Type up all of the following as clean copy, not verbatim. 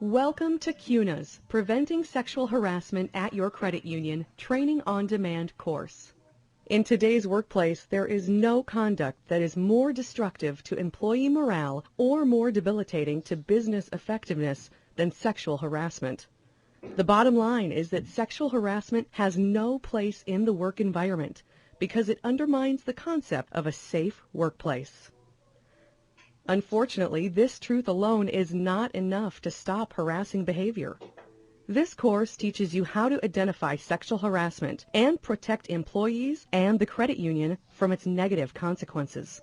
Welcome to CUNA's Preventing Sexual Harassment at Your Credit Union Training on Demand course. In today's workplace, there is no conduct that is more destructive to employee morale or more debilitating to business effectiveness than sexual harassment. The bottom line is that sexual harassment has no place in the work environment because it undermines the concept of a safe workplace. Unfortunately, this truth alone is not enough to stop harassing behavior. This course teaches you how to identify sexual harassment and protect employees and the credit union from its negative consequences.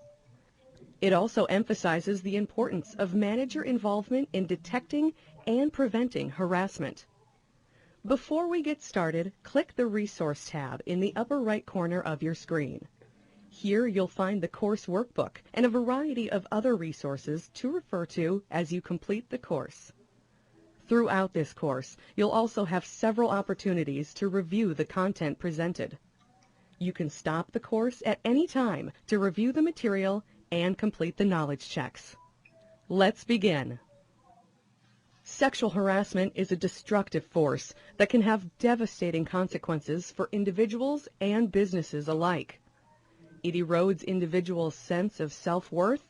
It also emphasizes the importance of manager involvement in detecting and preventing harassment. Before we get started, click the Resource tab in the upper right corner of your screen. Here you'll find the course workbook and a variety of other resources to refer to as you complete the course. Throughout this course, you'll also have several opportunities to review the content presented. You can stop the course at any time to review the material and complete the knowledge checks. Let's begin. Sexual harassment is a destructive force that can have devastating consequences for individuals and businesses alike. It erodes individuals' sense of self-worth,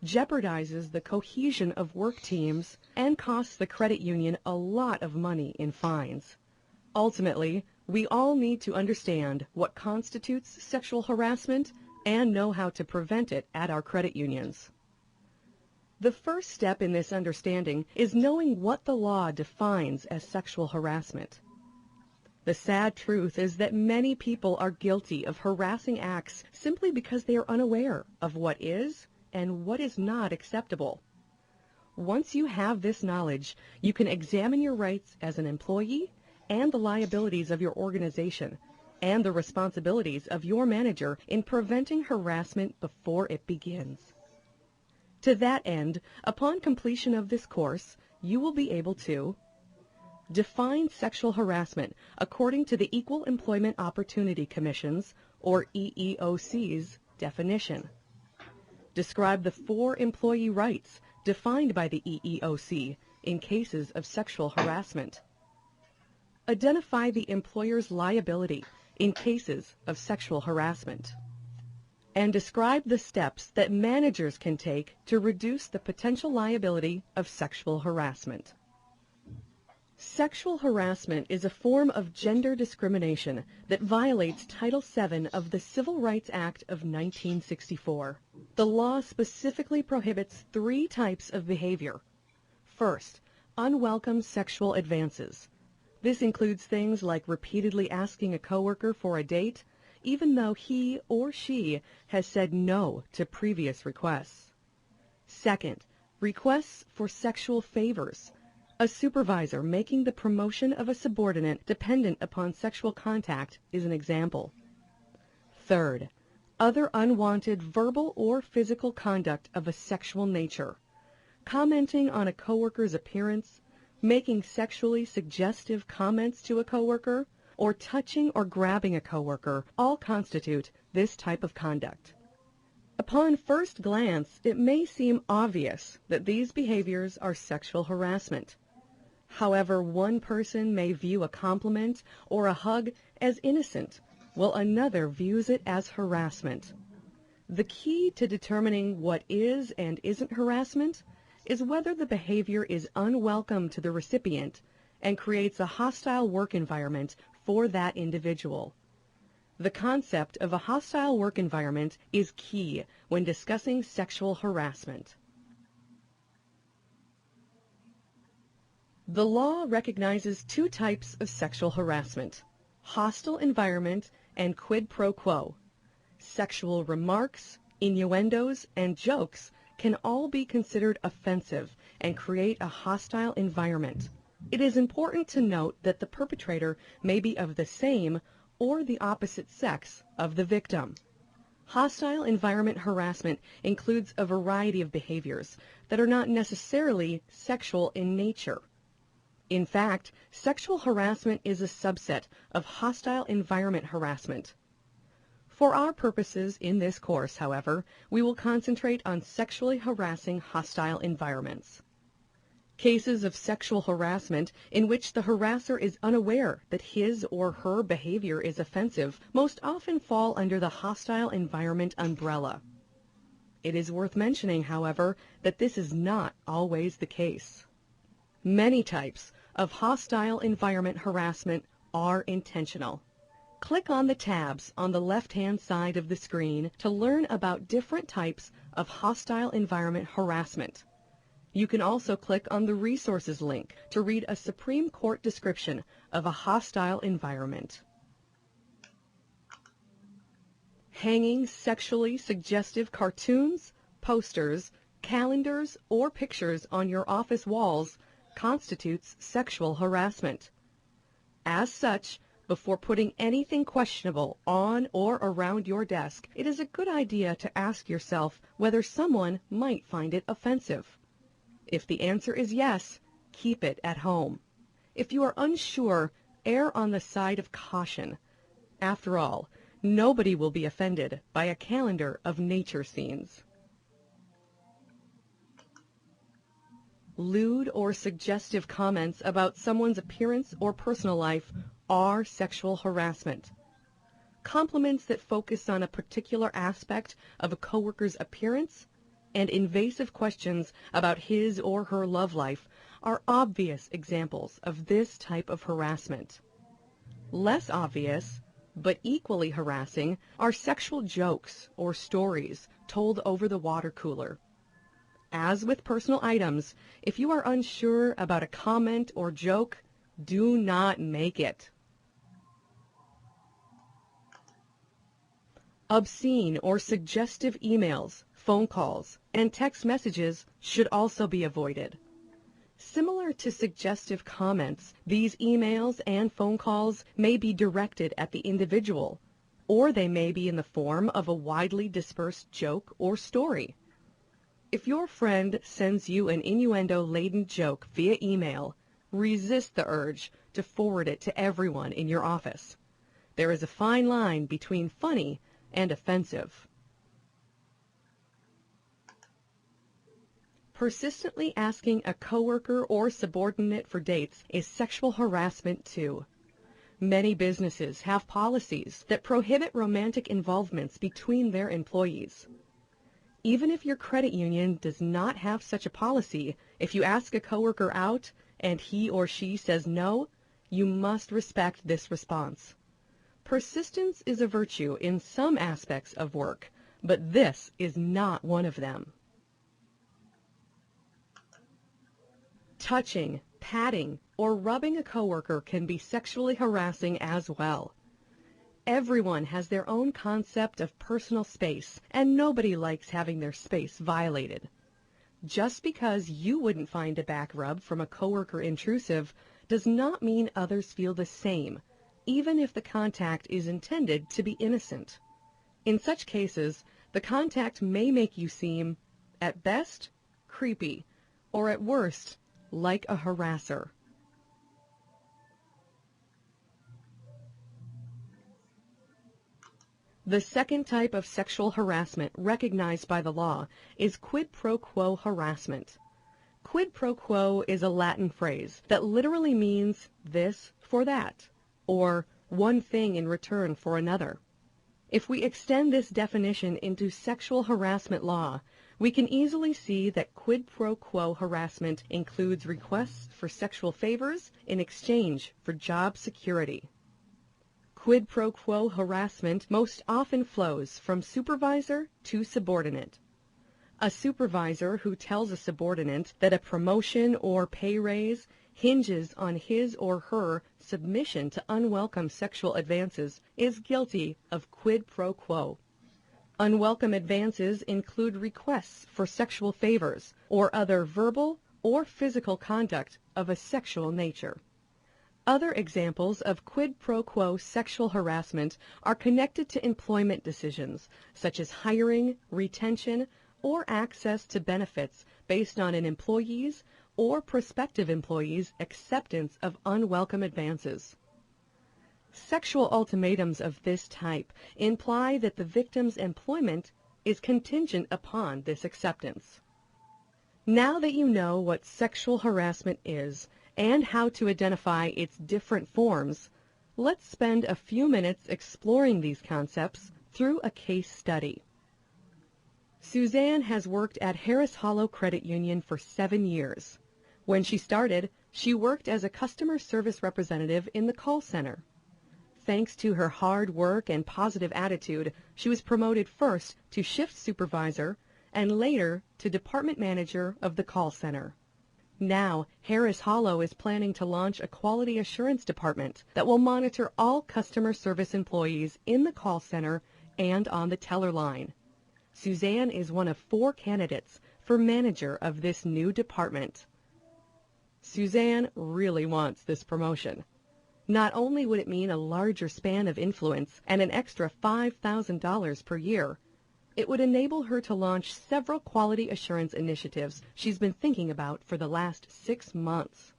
jeopardizes the cohesion of work teams, and costs the credit union a lot of money in fines. Ultimately, we all need to understand what constitutes sexual harassment and know how to prevent it at our credit unions. The first step in this understanding is knowing what the law defines as sexual harassment. The sad truth is that many people are guilty of harassing acts simply because they are unaware of what is and what is not acceptable. Once you have this knowledge, you can examine your rights as an employee and the liabilities of your organization and the responsibilities of your manager in preventing harassment before it begins. To that end, upon completion of this course, you will be able to define sexual harassment according to the Equal Employment Opportunity Commission's, or EEOC's, definition. Describe the 4 employee rights defined by the EEOC in cases of sexual harassment. Identify the employer's liability in cases of sexual harassment. And describe the steps that managers can take to reduce the potential liability of sexual harassment. Sexual harassment is a form of gender discrimination that violates Title VII of the Civil Rights Act of 1964. The law specifically prohibits 3 types of behavior. First, unwelcome sexual advances. This includes things like repeatedly asking a coworker for a date, even though he or she has said no to previous requests. Second, requests for sexual favors. A supervisor making the promotion of a subordinate dependent upon sexual contact is an example. Third, other unwanted verbal or physical conduct of a sexual nature. Commenting on a coworker's appearance, making sexually suggestive comments to a coworker, or touching or grabbing a coworker all constitute this type of conduct. Upon first glance, it may seem obvious that these behaviors are sexual harassment. However, one person may view a compliment or a hug as innocent, while another views it as harassment. The key to determining what is and isn't harassment is whether the behavior is unwelcome to the recipient and creates a hostile work environment for that individual. The concept of a hostile work environment is key when discussing sexual harassment. The law recognizes 2 types of sexual harassment: hostile environment and quid pro quo. Sexual remarks, innuendos, and jokes can all be considered offensive and create a hostile environment. It is important to note that the perpetrator may be of the same or the opposite sex of the victim. Hostile environment harassment includes a variety of behaviors that are not necessarily sexual in nature. In fact, sexual harassment is a subset of hostile environment harassment. For our purposes in this course, however, we will concentrate on sexually harassing hostile environments. Cases of sexual harassment in which the harasser is unaware that his or her behavior is offensive most often fall under the hostile environment umbrella. It is worth mentioning, however, that this is not always the case. Many types of hostile environment harassment are intentional. Click on the tabs on the left-hand side of the screen to learn about different types of hostile environment harassment. You can also click on the resources link to read a Supreme Court description of a hostile environment. Hanging sexually suggestive cartoons, posters, calendars, or pictures on your office walls constitutes sexual harassment. As such, before putting anything questionable on or around your desk, it is a good idea to ask yourself whether someone might find it offensive. If the answer is yes, keep it at home. If you are unsure, err on the side of caution. After all, nobody will be offended by a calendar of nature scenes. Lewd or suggestive comments about someone's appearance or personal life are sexual harassment. Compliments that focus on a particular aspect of a coworker's appearance and invasive questions about his or her love life are obvious examples of this type of harassment. Less obvious, but equally harassing, are sexual jokes or stories told over the water cooler. As with personal items, if you are unsure about a comment or joke, do not make it. Obscene or suggestive emails, phone calls, and text messages should also be avoided. Similar to suggestive comments, these emails and phone calls may be directed at the individual, or they may be in the form of a widely dispersed joke or story. If your friend sends you an innuendo-laden joke via email, resist the urge to forward it to everyone in your office. There is a fine line between funny and offensive. Persistently asking a coworker or subordinate for dates is sexual harassment too. Many businesses have policies that prohibit romantic involvements between their employees. Even if your credit union does not have such a policy, if you ask a coworker out and he or she says no, you must respect this response. Persistence is a virtue in some aspects of work, but this is not one of them. Touching, patting, or rubbing a coworker can be sexually harassing as well. Everyone has their own concept of personal space, and nobody likes having their space violated. Just because you wouldn't find a back rub from a coworker intrusive does not mean others feel the same, even if the contact is intended to be innocent. In such cases, the contact may make you seem, at best, creepy, or at worst, like a harasser. The second type of sexual harassment recognized by the law is quid pro quo harassment. Quid pro quo is a Latin phrase that literally means this for that, or one thing in return for another. If we extend this definition into sexual harassment law, we can easily see that quid pro quo harassment includes requests for sexual favors in exchange for job security. Quid pro quo harassment most often flows from supervisor to subordinate. A supervisor who tells a subordinate that a promotion or pay raise hinges on his or her submission to unwelcome sexual advances is guilty of quid pro quo. Unwelcome advances include requests for sexual favors or other verbal or physical conduct of a sexual nature. Other examples of quid pro quo sexual harassment are connected to employment decisions, such as hiring, retention, or access to benefits based on an employee's or prospective employee's acceptance of unwelcome advances. Sexual ultimatums of this type imply that the victim's employment is contingent upon this acceptance. Now that you know what sexual harassment is and how to identify its different forms, let's spend a few minutes exploring these concepts through a case study. Suzanne has worked at Harris Hollow Credit Union for 7 years. When she started, she worked as a customer service representative in the call center. Thanks to her hard work and positive attitude, she was promoted first to shift supervisor and later to department manager of the call center. Now, Harris Hollow is planning to launch a quality assurance department that will monitor all customer service employees in the call center and on the teller line. Suzanne is one of 4 candidates for manager of this new department. Suzanne really wants this promotion. Not only would it mean a larger span of influence and an extra $5,000 per year, it would enable her to launch several quality assurance initiatives she's been thinking about for the last 6 months.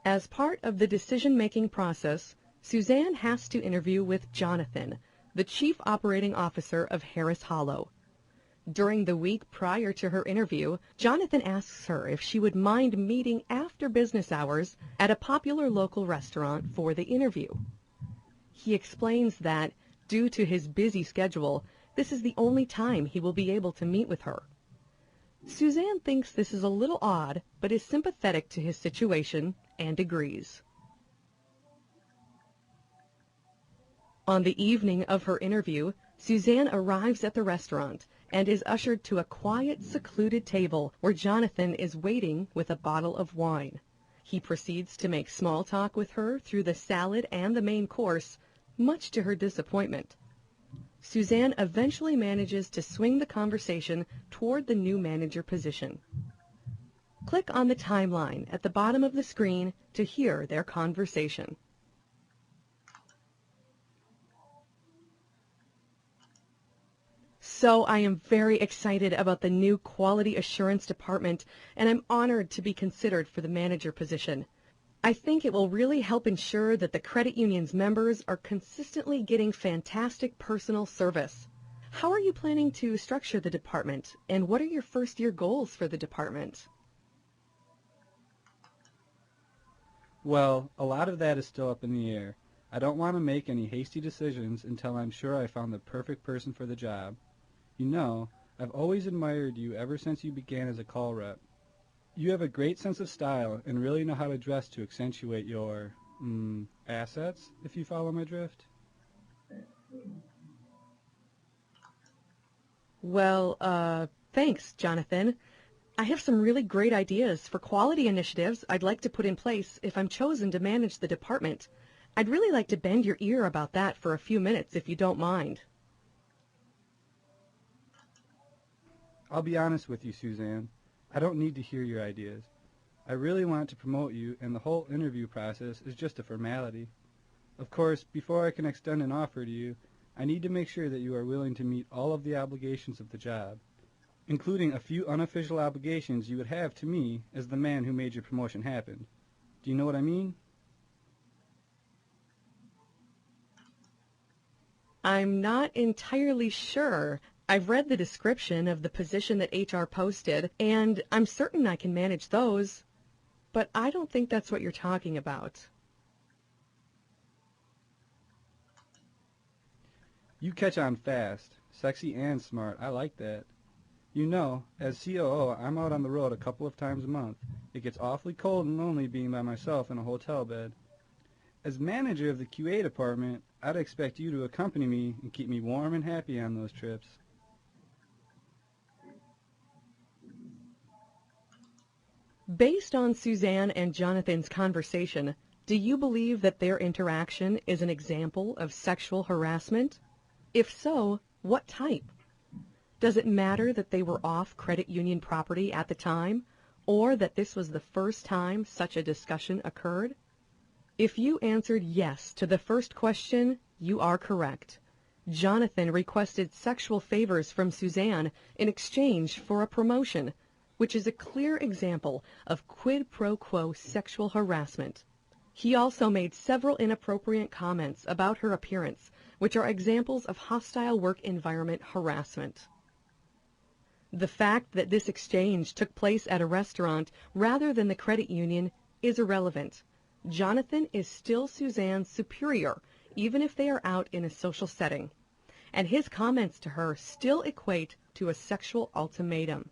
As part of the decision-making process, Suzanne has to interview with Jonathan, the Chief Operating Officer of Harris Hollow. During the week prior to her interview, Jonathan asks her if she would mind meeting after business hours at a popular local restaurant for the interview. He explains that, due to his busy schedule, this is the only time he will be able to meet with her. Suzanne thinks this is a little odd, but is sympathetic to his situation and agrees. On the evening of her interview, Suzanne arrives at the restaurant and is ushered to a quiet, secluded table where Jonathan is waiting with a bottle of wine. He proceeds to make small talk with her through the salad and the main course, much to her disappointment. Suzanne eventually manages to swing the conversation toward the new manager position. Click on the timeline at the bottom of the screen to hear their conversation. So I am very excited about the new Quality Assurance Department, and I'm honored to be considered for the manager position. I think it will really help ensure that the credit union's members are consistently getting fantastic personal service. How are you planning to structure the department, and what are your first-year goals for the department? Well, a lot of that is still up in the air. I don't want to make any hasty decisions until I'm sure I found the perfect person for the job. You know, I've always admired you ever since you began as a call rep. You have a great sense of style and really know how to dress to accentuate your, assets, if you follow my drift. Well, thanks, Jonathan. I have some really great ideas for quality initiatives I'd like to put in place if I'm chosen to manage the department. I'd really like to bend your ear about that for a few minutes if you don't mind. I'll be honest with you, Suzanne. I don't need to hear your ideas. I really want to promote you, and the whole interview process is just a formality. Of course, before I can extend an offer to you, I need to make sure that you are willing to meet all of the obligations of the job, including a few unofficial obligations you would have to me as the man who made your promotion happen. Do you know what I mean? I'm not entirely sure. I've read the description of the position that HR posted, and I'm certain I can manage those. But I don't think that's what you're talking about. You catch on fast. Sexy and smart. I like that. You know, as COO, I'm out on the road a couple of times a month. It gets awfully cold and lonely being by myself in a hotel bed. As manager of the QA department, I'd expect you to accompany me and keep me warm and happy on those trips. Based on Suzanne and Jonathan's conversation, do you believe that their interaction is an example of sexual harassment? If so, what type? Does it matter that they were off credit union property at the time, or that this was the first time such a discussion occurred? If you answered yes to the first question, you are correct. Jonathan requested sexual favors from Suzanne in exchange for a promotion, which is a clear example of quid pro quo sexual harassment. He also made several inappropriate comments about her appearance, which are examples of hostile work environment harassment. The fact that this exchange took place at a restaurant rather than the credit union is irrelevant. Jonathan is still Suzanne's superior, even if they are out in a social setting, and his comments to her still equate to a sexual ultimatum.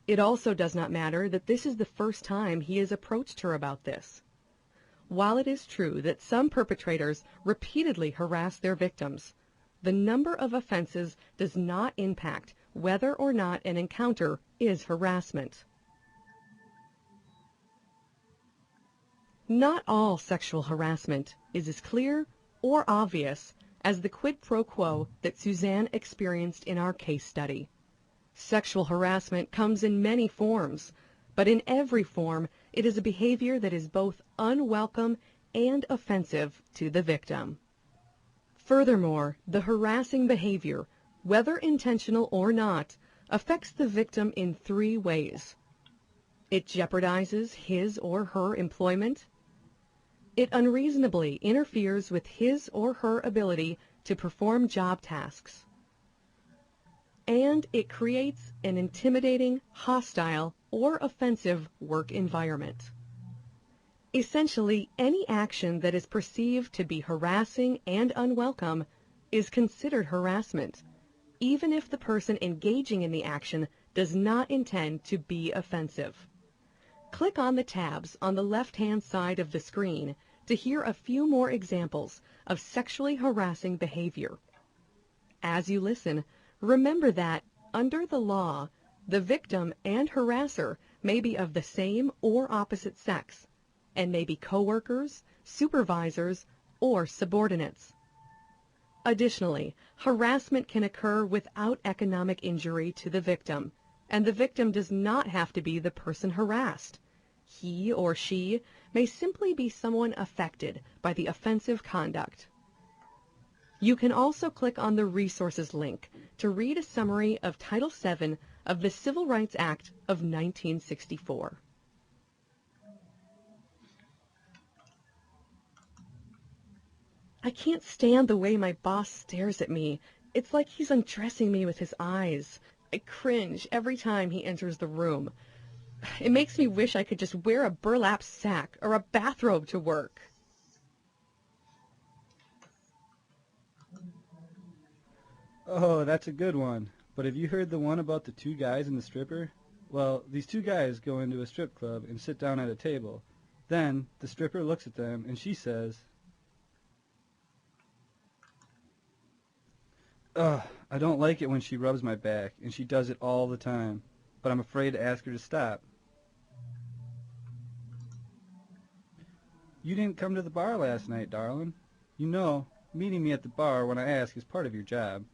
It also does not matter that this is the first time he has approached her about this. While it is true that some perpetrators repeatedly harass their victims, the number of offenses does not impact whether or not an encounter is harassment. Not all sexual harassment is as clear or obvious as the quid pro quo that Suzanne experienced in our case study. Sexual harassment comes in many forms, but in every form it is a behavior that is both unwelcome and offensive to the victim. Furthermore, the harassing behavior, whether intentional or not, affects the victim in three ways. It jeopardizes his or her employment. It unreasonably interferes with his or her ability to perform job tasks. And it creates an intimidating, hostile, or offensive work environment. Essentially, any action that is perceived to be harassing and unwelcome is considered harassment, even if the person engaging in the action does not intend to be offensive. Click on the tabs on the left-hand side of the screen to hear a few more examples of sexually harassing behavior. As you listen, remember that, under the law, the victim and harasser may be of the same or opposite sex, and may be coworkers, supervisors, or subordinates. Additionally, harassment can occur without economic injury to the victim, and the victim does not have to be the person harassed. He or she may simply be someone affected by the offensive conduct. You can also click on the Resources link to read a summary of Title VII of the Civil Rights Act of 1964. I can't stand the way my boss stares at me. It's like he's undressing me with his eyes. I cringe every time he enters the room. It makes me wish I could just wear a burlap sack or a bathrobe to work. Oh, that's a good one. But have you heard the one about the two guys and the stripper? Well, these two guys go into a strip club and sit down at a table. Then the stripper looks at them and she says, "Ugh, I don't like it when she rubs my back, and she does it all the time. But I'm afraid to ask her to stop." "You didn't come to the bar last night, darling. You know, meeting me at the bar when I ask is part of your job."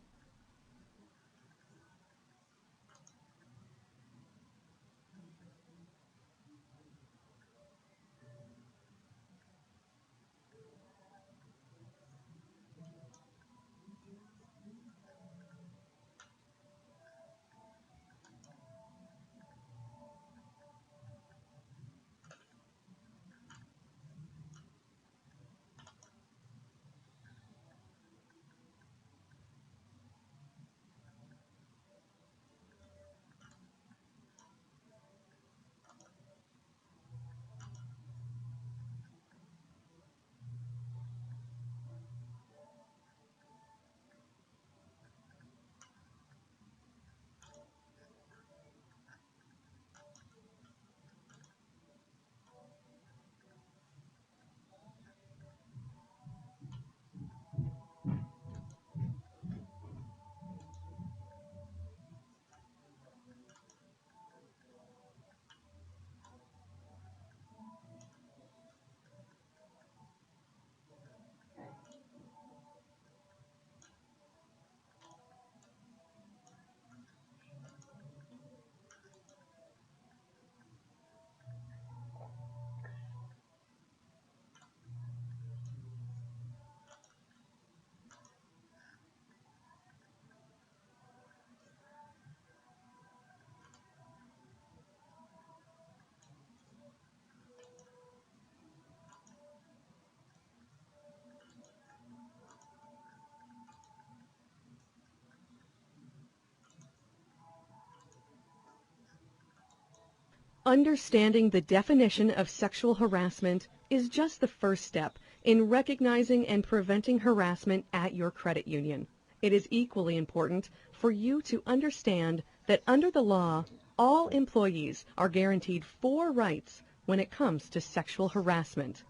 Understanding the definition of sexual harassment is just the first step in recognizing and preventing harassment at your credit union. It is equally important for you to understand that under the law, all employees are guaranteed 4 rights when it comes to sexual harassment.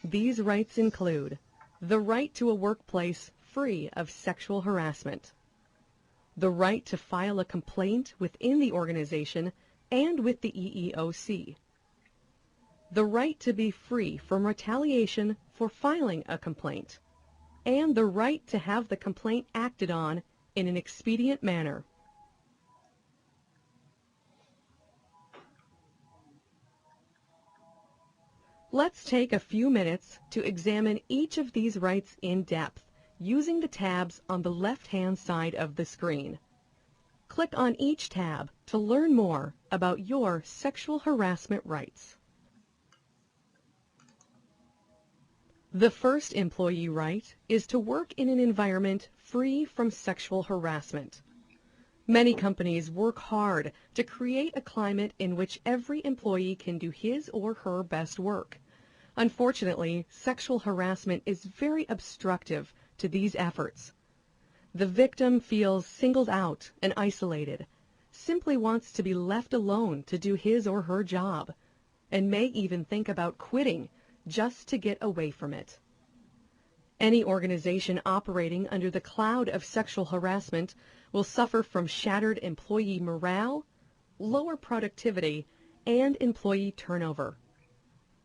These rights include the right to a workplace free of sexual harassment, the right to file a complaint within the organization and with the EEOC, the right to be free from retaliation for filing a complaint, and the right to have the complaint acted on in an expedient manner. Let's take a few minutes to examine each of these rights in depth using the tabs on the left-hand side of the screen. Click on each tab to learn more about your sexual harassment rights. The first employee right is to work in an environment free from sexual harassment. Many companies work hard to create a climate in which every employee can do his or her best work. Unfortunately, sexual harassment is very obstructive to these efforts. The victim feels singled out and isolated, simply wants to be left alone to do his or her job, and may even think about quitting just to get away from it. Any organization operating under the cloud of sexual harassment will suffer from shattered employee morale, lower productivity, and employee turnover.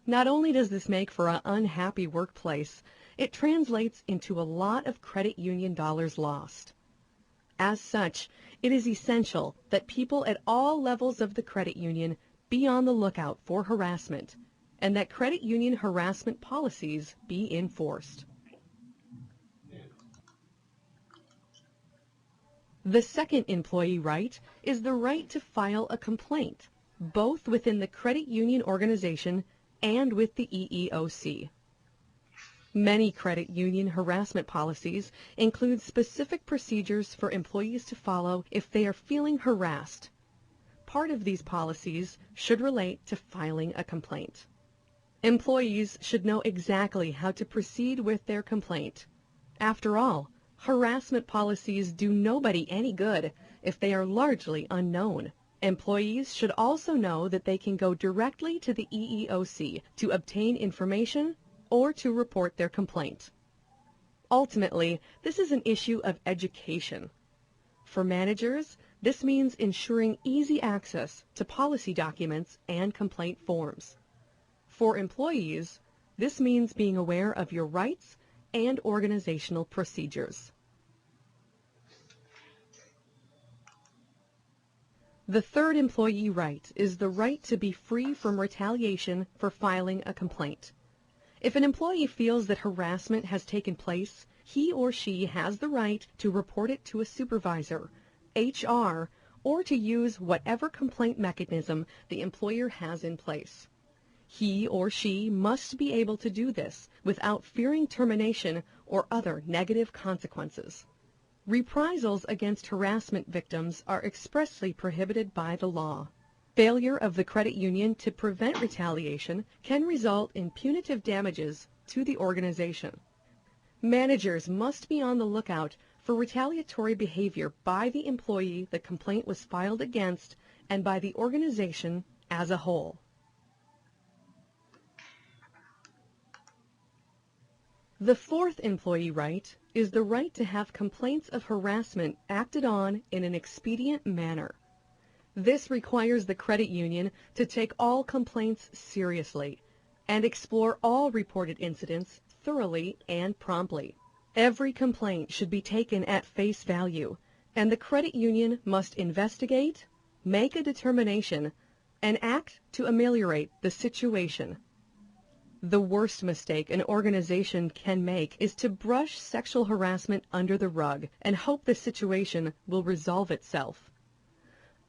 Not only does this make for an unhappy workplace, it translates into a lot of credit union dollars lost. As such, it is essential that people at all levels of the credit union be on the lookout for harassment, and that credit union harassment policies be enforced. The second employee right is the right to file a complaint, both within the credit union organization and with the EEOC. Many credit union harassment policies include specific procedures for employees to follow if they are feeling harassed. Part of these policies should relate to filing a complaint. Employees should know exactly how to proceed with their complaint. After all, harassment policies do nobody any good if they are largely unknown. Employees should also know that they can go directly to the EEOC to obtain information or to report their complaint. Ultimately, this is an issue of education. For managers, this means ensuring easy access to policy documents and complaint forms. For employees, this means being aware of your rights and organizational procedures. The third employee right is the right to be free from retaliation for filing a complaint. If an employee feels that harassment has taken place, he or she has the right to report it to a supervisor, HR, or to use whatever complaint mechanism the employer has in place. He or she must be able to do this without fearing termination or other negative consequences. Reprisals against harassment victims are expressly prohibited by the law. Failure of the credit union to prevent retaliation can result in punitive damages to the organization. Managers must be on the lookout for retaliatory behavior by the employee the complaint was filed against and by the organization as a whole. The fourth employee right is the right to have complaints of harassment acted on in an expedient manner. This requires the credit union to take all complaints seriously and explore all reported incidents thoroughly and promptly. Every complaint should be taken at face value, and the credit union must investigate, make a determination, and act to ameliorate the situation. The worst mistake an organization can make is to brush sexual harassment under the rug and hope the situation will resolve itself.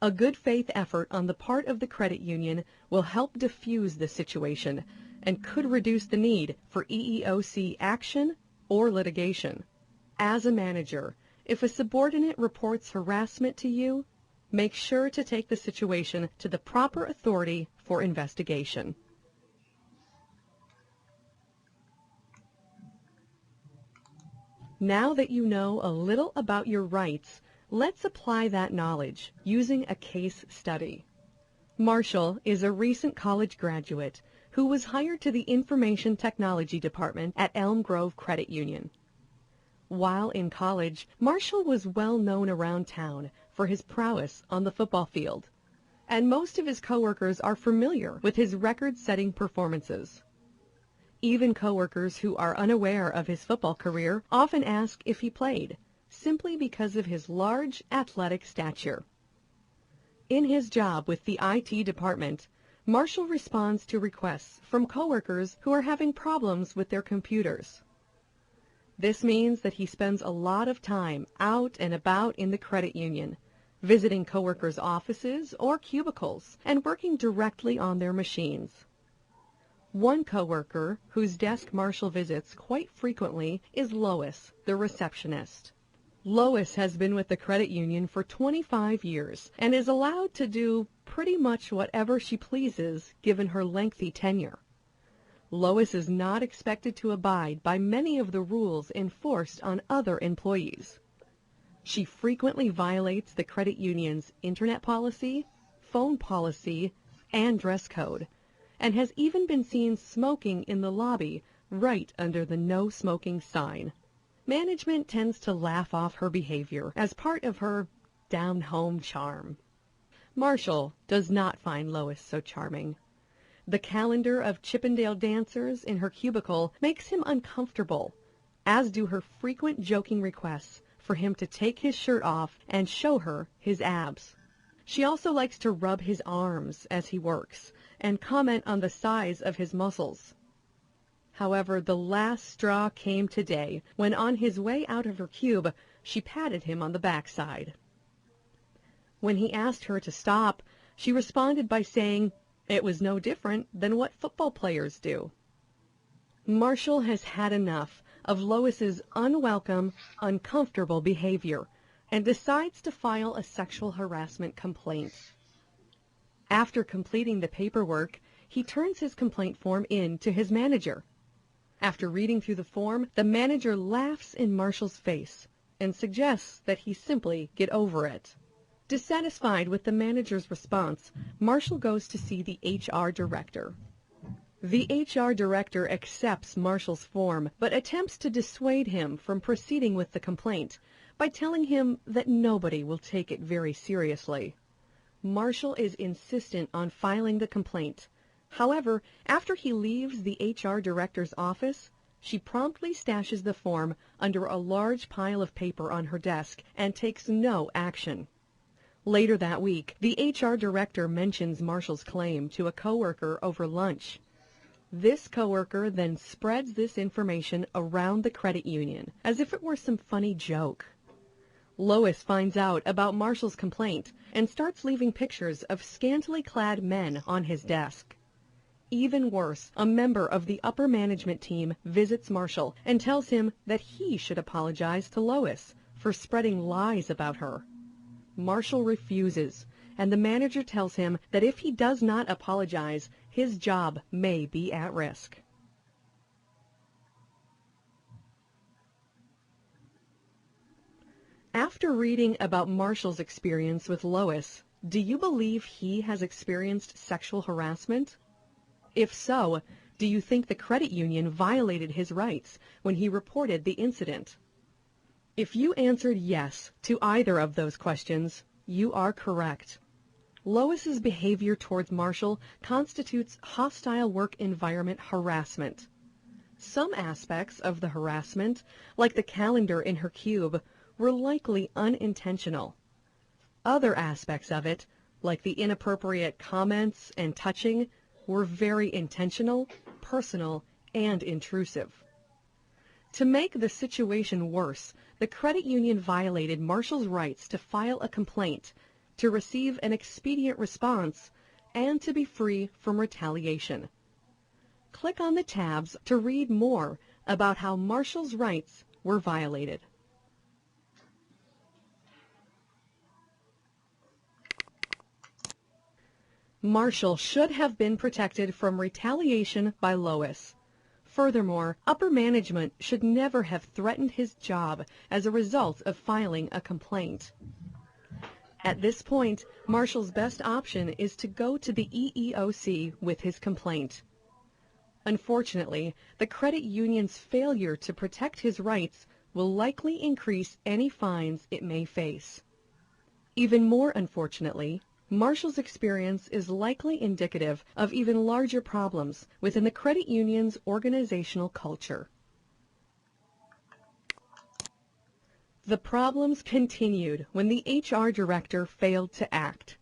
A good faith effort on the part of the credit union will help diffuse the situation and could reduce the need for EEOC action or litigation. As a manager, if a subordinate reports harassment to you, Make sure to take the situation to the proper authority for investigation. Now that you know a little about your rights, let's apply that knowledge using a case study. Marshall is a recent college graduate who was hired to the Information Technology Department at Elm Grove Credit Union. While in college, Marshall was well known around town for his prowess on the football field, and most of his coworkers are familiar with his record-setting performances. Even coworkers who are unaware of his football career often ask if he played, simply because of his large athletic stature. In his job with the IT department, Marshall responds to requests from coworkers who are having problems with their computers. This means that he spends a lot of time out and about in the credit union, visiting coworkers' offices or cubicles and working directly on their machines. One coworker whose desk Marshall visits quite frequently is Lois, the receptionist. Lois has been with the credit union for 25 years and is allowed to do pretty much whatever she pleases given her lengthy tenure. Lois is not expected to abide by many of the rules enforced on other employees. She frequently violates the credit union's internet policy, phone policy, and dress code, and has even been seen smoking in the lobby right under the no smoking sign. Management tends to laugh off her behavior as part of her down-home charm. Marshall does not find Lois so charming. The calendar of Chippendale dancers in her cubicle makes him uncomfortable, as do her frequent joking requests for him to take his shirt off and show her his abs. She also likes to rub his arms as he works and comment on the size of his muscles. However, the last straw came today when on his way out of her cube, she patted him on the backside. When he asked her to stop, she responded by saying it was no different than what football players do. Marshall has had enough of Lois's unwelcome, uncomfortable behavior and decides to file a sexual harassment complaint. After completing the paperwork, he turns his complaint form in to his manager. After reading through the form, the manager laughs in Marshall's face and suggests that he simply get over it. Dissatisfied with the manager's response, Marshall goes to see the HR director. The HR director accepts Marshall's form, but attempts to dissuade him from proceeding with the complaint by telling him that nobody will take it very seriously. Marshall is insistent on filing the complaint. However, after he leaves the HR director's office, she promptly stashes the form under a large pile of paper on her desk and takes no action. Later that week, the HR director mentions Marshall's claim to a coworker over lunch. This coworker then spreads this information around the credit union as if it were some funny joke. Lois finds out about Marshall's complaint and starts leaving pictures of scantily clad men on his desk. Even worse, a member of the upper management team visits Marshall and tells him that he should apologize to Lois for spreading lies about her. Marshall refuses, and the manager tells him that if he does not apologize, his job may be at risk. After reading about Marshall's experience with Lois, do you believe he has experienced sexual harassment? If so, do you think the credit union violated his rights when he reported the incident? If you answered yes to either of those questions, you are correct. Lois's behavior towards Marshall constitutes hostile work environment harassment. Some aspects of the harassment, like the calendar in her cube, were likely unintentional. Other aspects of it, like the inappropriate comments and touching, were very intentional, personal, and intrusive. To make the situation worse, the credit union violated Marshall's rights to file a complaint, to receive an expedient response, and to be free from retaliation. Click on the tabs to read more about how Marshall's rights were violated. Marshall should have been protected from retaliation by Lois. Furthermore, upper management should never have threatened his job as a result of filing a complaint. At this point, Marshall's best option is to go to the EEOC with his complaint. Unfortunately, the credit union's failure to protect his rights will likely increase any fines it may face. Even more unfortunately, Marshall's experience is likely indicative of even larger problems within the credit union's organizational culture. The problems continued when the HR director failed to act.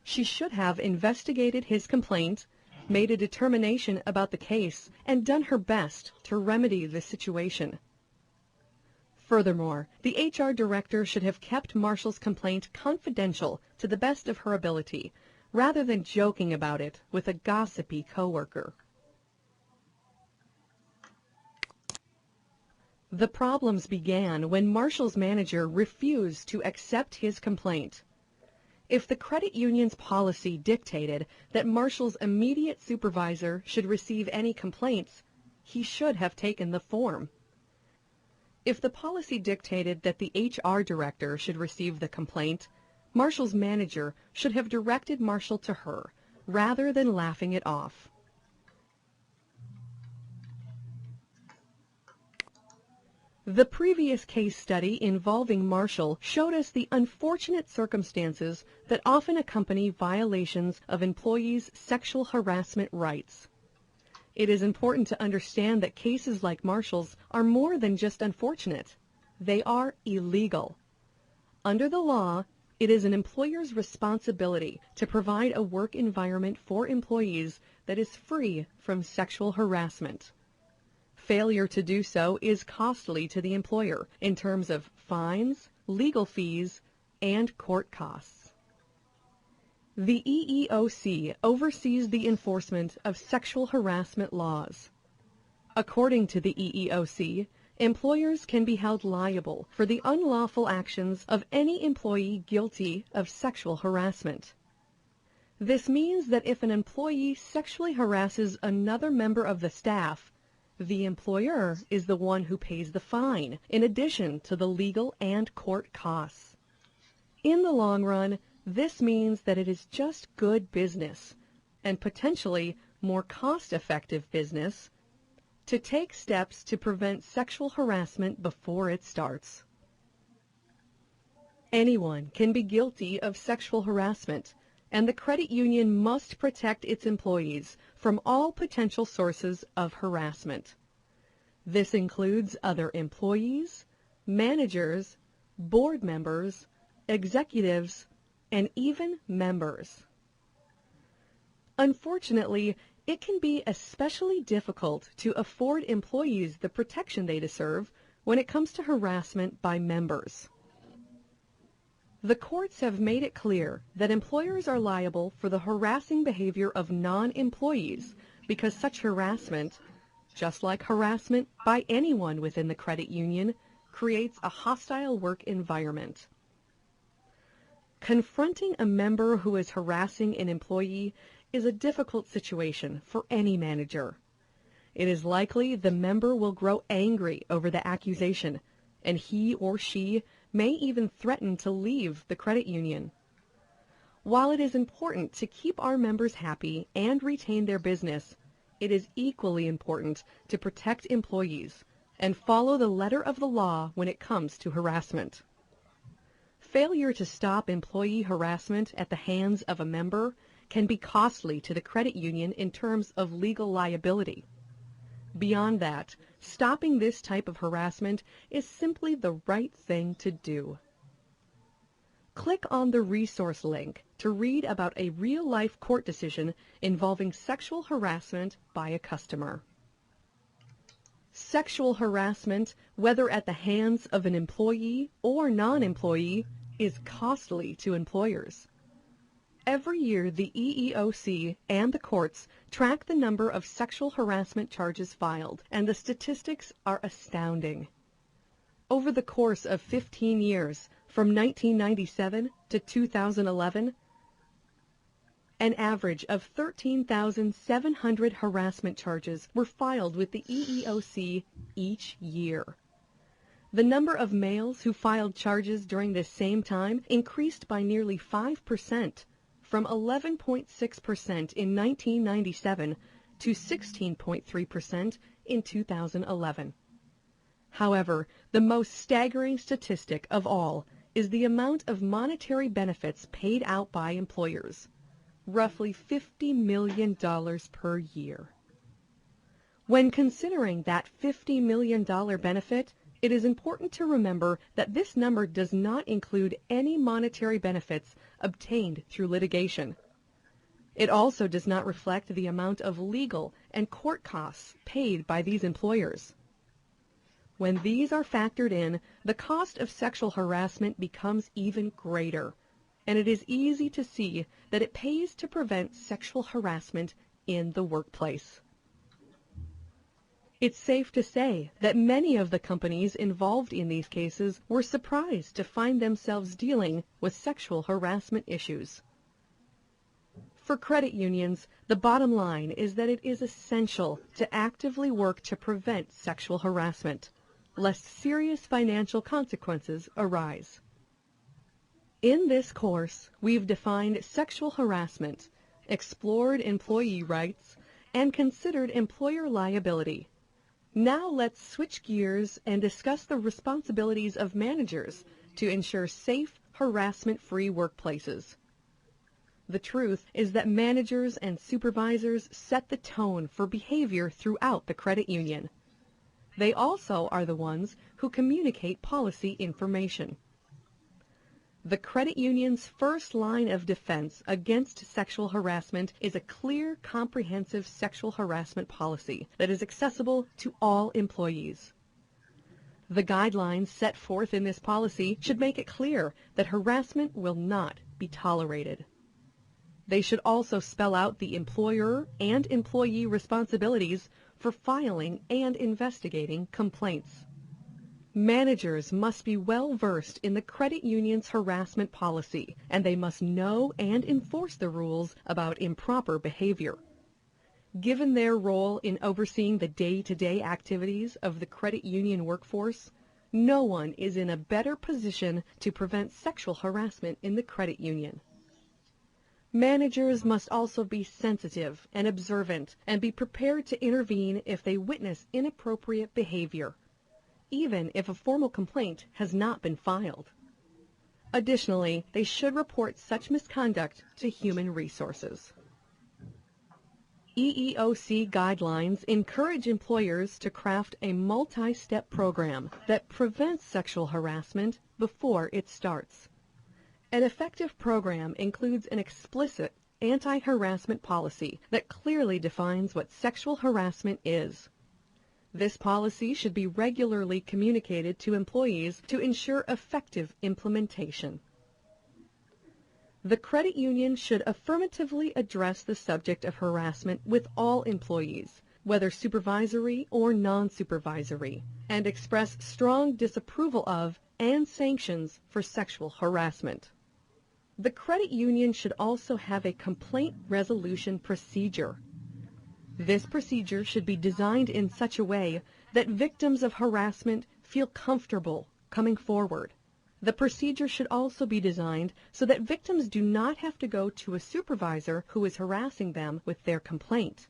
She should have investigated his complaint, made a determination about the case, and done her best to remedy the situation. Furthermore, the HR director should have kept Marshall's complaint confidential to the best of her ability, rather than joking about it with a gossipy coworker. The problems began when Marshall's manager refused to accept his complaint. If the credit union's policy dictated that Marshall's immediate supervisor should receive any complaints, he should have taken the form. If the policy dictated that the HR director should receive the complaint, Marshall's manager should have directed Marshall to her, rather than laughing it off. The previous case study involving Marshall showed us the unfortunate circumstances that often accompany violations of employees' sexual harassment rights. It is important to understand that cases like Marshall's are more than just unfortunate. They are illegal. Under the law, it is an employer's responsibility to provide a work environment for employees that is free from sexual harassment. Failure to do so is costly to the employer in terms of fines, legal fees, and court costs. The EEOC oversees the enforcement of sexual harassment laws. According to the EEOC, employers can be held liable for the unlawful actions of any employee guilty of sexual harassment. This means that if an employee sexually harasses another member of the staff, the employer is the one who pays the fine, in addition to the legal and court costs. In the long run, this means that it is just good business, and potentially more cost-effective business, to take steps to prevent sexual harassment before it starts. Anyone can be guilty of sexual harassment, and the credit union must protect its employees from all potential sources of harassment. This includes other employees, managers, board members, executives, and even members. Unfortunately, it can be especially difficult to afford employees the protection they deserve when it comes to harassment by members. The courts have made it clear that employers are liable for the harassing behavior of non-employees because such harassment, just like harassment by anyone within the credit union, creates a hostile work environment. Confronting a member who is harassing an employee is a difficult situation for any manager. It is likely the member will grow angry over the accusation, and he or she may even threaten to leave the credit union. While it is important to keep our members happy and retain their business, it is equally important to protect employees and follow the letter of the law when it comes to harassment. Failure to stop employee harassment at the hands of a member can be costly to the credit union in terms of legal liability. Beyond that, stopping this type of harassment is simply the right thing to do. Click on the resource link to read about a real-life court decision involving sexual harassment by a customer. Sexual harassment, whether at the hands of an employee or non-employee, is costly to employers. Every year, the EEOC and the courts track the number of sexual harassment charges filed, and the statistics are astounding. Over the course of 15 years, from 1997 to 2011, An average of 13,700 harassment charges were filed with the EEOC each year. The number of males who filed charges during this same time increased by nearly 5%, from 11.6% in 1997 to 16.3% in 2011. However, the most staggering statistic of all is the amount of monetary benefits paid out by employers, roughly $50 million per year. When considering that $50 million benefit, it is important to remember that this number does not include any monetary benefits obtained through litigation. It also does not reflect the amount of legal and court costs paid by these employers. When these are factored in, the cost of sexual harassment becomes even greater, and it is easy to see that it pays to prevent sexual harassment in the workplace. It's safe to say that many of the companies involved in these cases were surprised to find themselves dealing with sexual harassment issues. For credit unions, the bottom line is that it is essential to actively work to prevent sexual harassment, lest serious financial consequences arise. In this course, we've defined sexual harassment, explored employee rights, and considered employer liability. Now let's switch gears and discuss the responsibilities of managers to ensure safe, harassment-free workplaces. The truth is that managers and supervisors set the tone for behavior throughout the credit union. They also are the ones who communicate policy information. The credit union's first line of defense against sexual harassment is a clear, comprehensive sexual harassment policy that is accessible to all employees. The guidelines set forth in this policy should make it clear that harassment will not be tolerated. They should also spell out the employer and employee responsibilities for filing and investigating complaints. Managers must be well versed in the credit union's harassment policy, and they must know and enforce the rules about improper behavior. Given their role in overseeing the day-to-day activities of the credit union workforce, no one is in a better position to prevent sexual harassment in the credit union. Managers must also be sensitive and observant and be prepared to intervene if they witness inappropriate behavior, even if a formal complaint has not been filed. Additionally, they should report such misconduct to Human Resources. EEOC guidelines encourage employers to craft a multi-step program that prevents sexual harassment before it starts. An effective program includes an explicit anti-harassment policy that clearly defines what sexual harassment is. This policy should be regularly communicated to employees to ensure effective implementation. The credit union should affirmatively address the subject of harassment with all employees, whether supervisory or non-supervisory, and express strong disapproval of and sanctions for sexual harassment. The credit union should also have a complaint resolution procedure. This procedure should be designed in such a way that victims of harassment feel comfortable coming forward. The procedure should also be designed so that victims do not have to go to a supervisor who is harassing them with their complaint.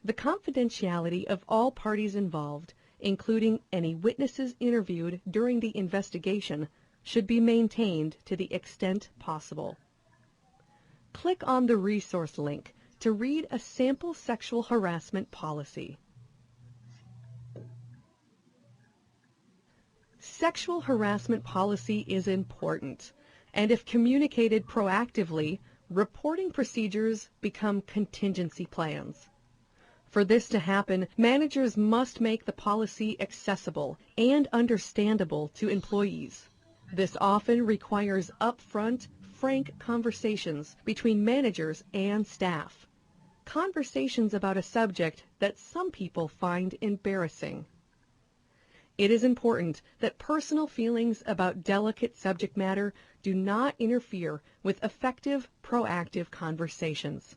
The confidentiality of all parties involved, including any witnesses interviewed during the investigation, should be maintained to the extent possible. Click on the resource link to read a sample sexual harassment policy. Sexual harassment policy is important, and if communicated proactively, reporting procedures become contingency plans. For this to happen, managers must make the policy accessible and understandable to employees. This often requires upfront, frank conversations between managers and staff. Conversations about a subject that some people find embarrassing. It is important that personal feelings about delicate subject matter do not interfere with effective, proactive conversations.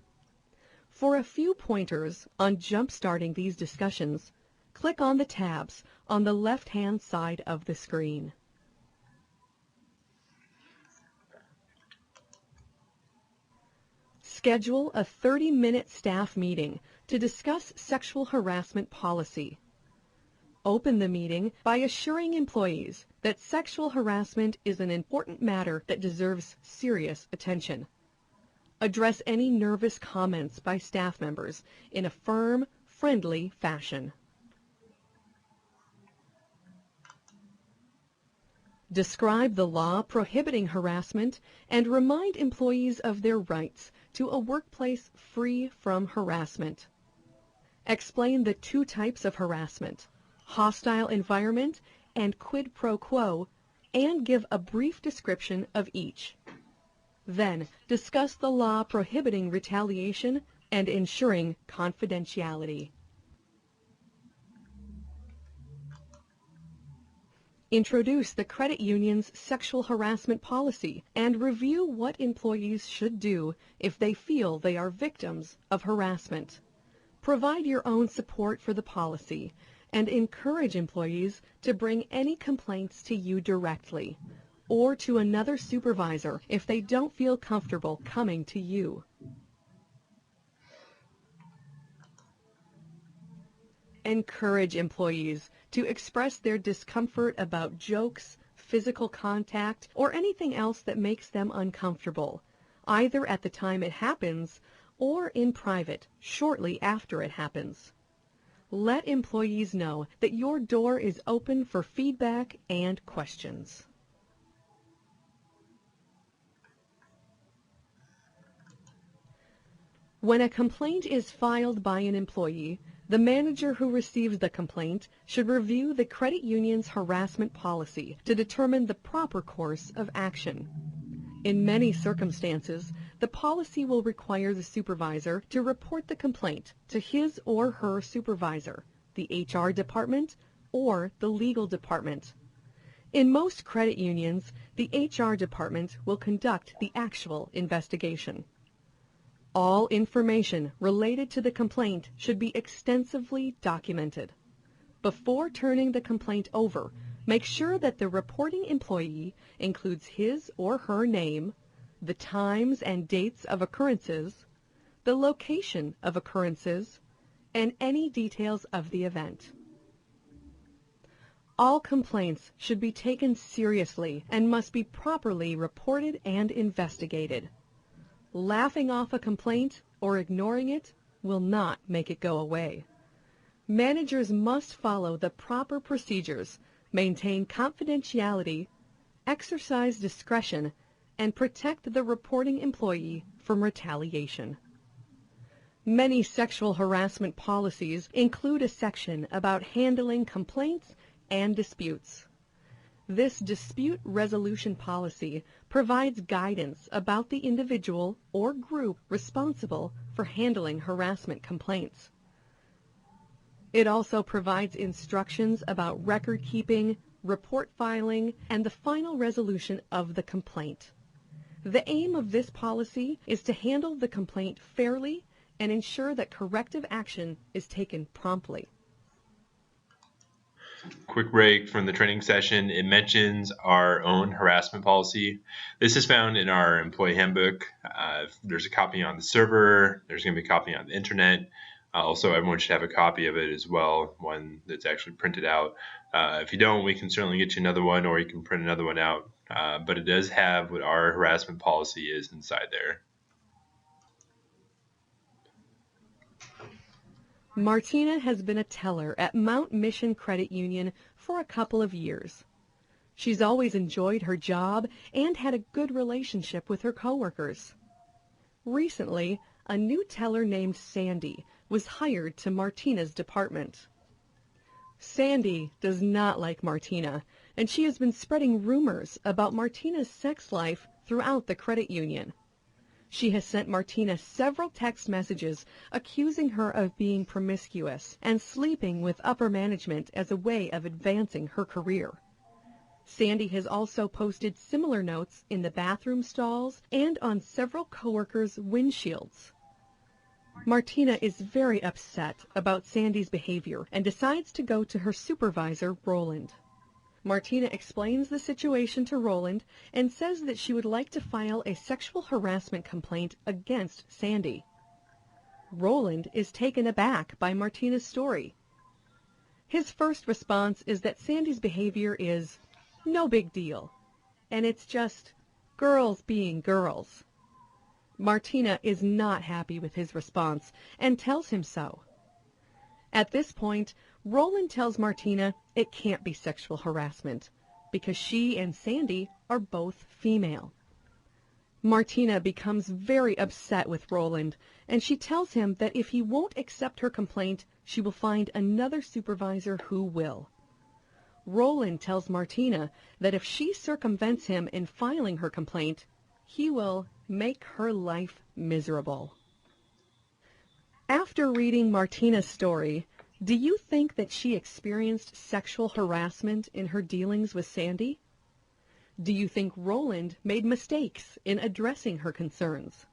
For a few pointers on jump-starting these discussions, click on the tabs on the left-hand side of the screen. Schedule a 30-minute staff meeting to discuss sexual harassment policy. Open the meeting by assuring employees that sexual harassment is an important matter that deserves serious attention. Address any nervous comments by staff members in a firm, friendly fashion. Describe the law prohibiting harassment and remind employees of their rights to a workplace free from harassment. Explain the two types of harassment, hostile environment and quid pro quo, and give a brief description of each. Then, discuss the law prohibiting retaliation and ensuring confidentiality. Introduce the credit union's sexual harassment policy and review what employees should do if they feel they are victims of harassment. Provide your own support for the policy and encourage employees to bring any complaints to you directly or to another supervisor if they don't feel comfortable coming to you. Encourage employees to express their discomfort about jokes, physical contact, or anything else that makes them uncomfortable, either at the time it happens or in private shortly after it happens. Let employees know that your door is open for feedback and questions. When a complaint is filed by an employee, the manager who receives the complaint should review the credit union's harassment policy to determine the proper course of action. In many circumstances, the policy will require the supervisor to report the complaint to his or her supervisor, the HR department, or the legal department. In most credit unions, the HR department will conduct the actual investigation. All information related to the complaint should be extensively documented. Before turning the complaint over, make sure that the reporting employee includes his or her name, the times and dates of occurrences, the location of occurrences, and any details of the event. All complaints should be taken seriously and must be properly reported and investigated. Laughing off a complaint or ignoring it will not make it go away. Managers must follow the proper procedures, maintain confidentiality, exercise discretion, and protect the reporting employee from retaliation. Many sexual harassment policies include a section about handling complaints and disputes. This dispute resolution policy provides guidance about the individual or group responsible for handling harassment complaints. It also provides instructions about record keeping, report filing, and the final resolution of the complaint. The aim of this policy is to handle the complaint fairly and ensure that corrective action is taken promptly. Quick break from the training session. It mentions our own harassment policy. This is found in our employee handbook. There's a copy on the server. There's going to be a copy on the internet. Also, everyone should have a copy of it as well, one that's actually printed out. If you don't, we can certainly get you another one, or you can print another one out. But it does have what our harassment policy is inside there. Martina has been a teller at Mount Mission Credit Union for a couple of years. She's always enjoyed her job and had a good relationship with her coworkers. Recently, a new teller named Sandy was hired to Martina's department. Sandy does not like Martina, and she has been spreading rumors about Martina's sex life throughout the credit union. She has sent Martina several text messages accusing her of being promiscuous and sleeping with upper management as a way of advancing her career. Sandy has also posted similar notes in the bathroom stalls and on several coworkers' windshields. Martina is very upset about Sandy's behavior and decides to go to her supervisor, Roland. Martina explains the situation to Roland and says that she would like to file a sexual harassment complaint against Sandy. Roland is taken aback by Martina's story. His first response is that Sandy's behavior is no big deal, and it's just girls being girls. Martina is not happy with his response and tells him so. At this point, Roland tells Martina it can't be sexual harassment because she and Sandy are both female. Martina becomes very upset with Roland, and she tells him that if he won't accept her complaint, she will find another supervisor who will. Roland tells Martina that if she circumvents him in filing her complaint, he will make her life miserable. After reading Martina's story, do you think that she experienced sexual harassment in her dealings with Sandy? Do you think Roland made mistakes in addressing her concerns?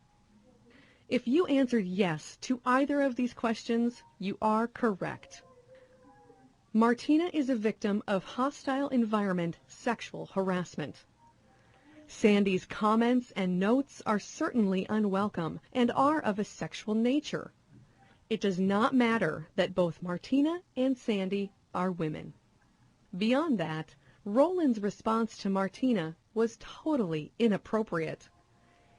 If you answered yes to either of these questions, you are correct. Martina is a victim of hostile environment sexual harassment. Sandy's comments and notes are certainly unwelcome and are of a sexual nature. It does not matter that both Martina and Sandy are women. Beyond that, Roland's response to Martina was totally inappropriate.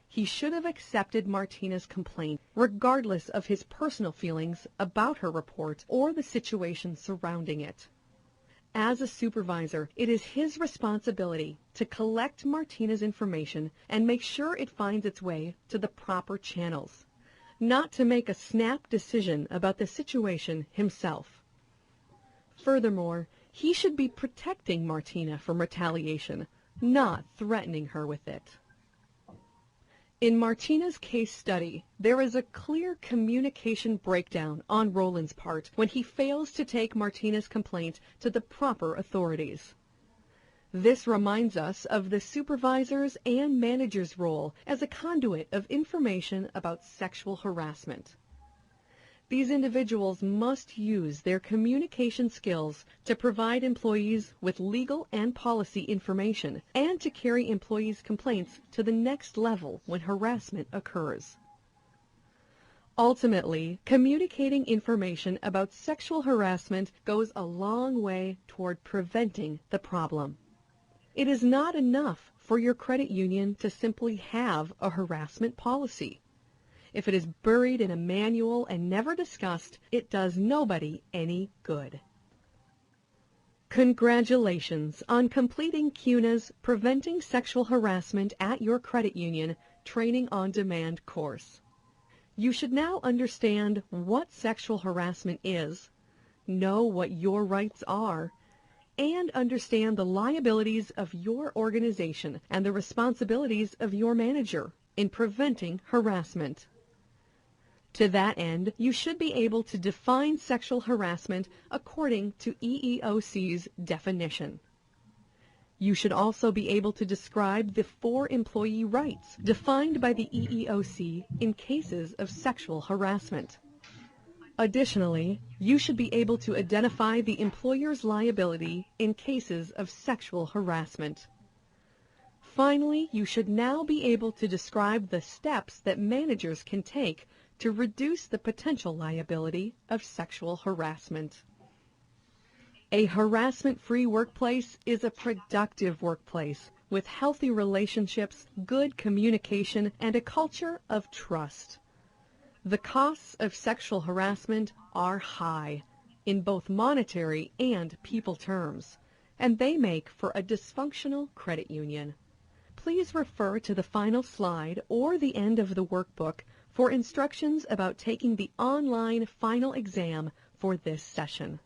He should have accepted Martina's complaint, regardless of his personal feelings about her report or the situation surrounding it. As a supervisor, it is his responsibility to collect Martina's information and make sure it finds its way to the proper channels, not to make a snap decision about the situation himself. Furthermore, he should be protecting Martina from retaliation, not threatening her with it. In Martina's case study, there is a clear communication breakdown on Roland's part when he fails to take Martina's complaint to the proper authorities. This reminds us of the supervisor's and manager's role as a conduit of information about sexual harassment. These individuals must use their communication skills to provide employees with legal and policy information and to carry employees' complaints to the next level when harassment occurs. Ultimately, communicating information about sexual harassment goes a long way toward preventing the problem. It is not enough for your credit union to simply have a harassment policy. If it is buried in a manual and never discussed, it does nobody any good. Congratulations on completing CUNA's Preventing Sexual Harassment at Your Credit Union Training on Demand course. You should now understand what sexual harassment is, know what your rights are, and understand the liabilities of your organization and the responsibilities of your manager in preventing harassment. To that end, you should be able to define sexual harassment according to EEOC's definition. You should also be able to describe the 4 employee rights defined by the EEOC in cases of sexual harassment. Additionally, you should be able to identify the employer's liability in cases of sexual harassment. Finally, you should now be able to describe the steps that managers can take to reduce the potential liability of sexual harassment. A harassment-free workplace is a productive workplace with healthy relationships, good communication, and a culture of trust. The costs of sexual harassment are high in both monetary and people terms, and they make for a dysfunctional credit union. Please refer to the final slide or the end of the workbook for instructions about taking the online final exam for this session.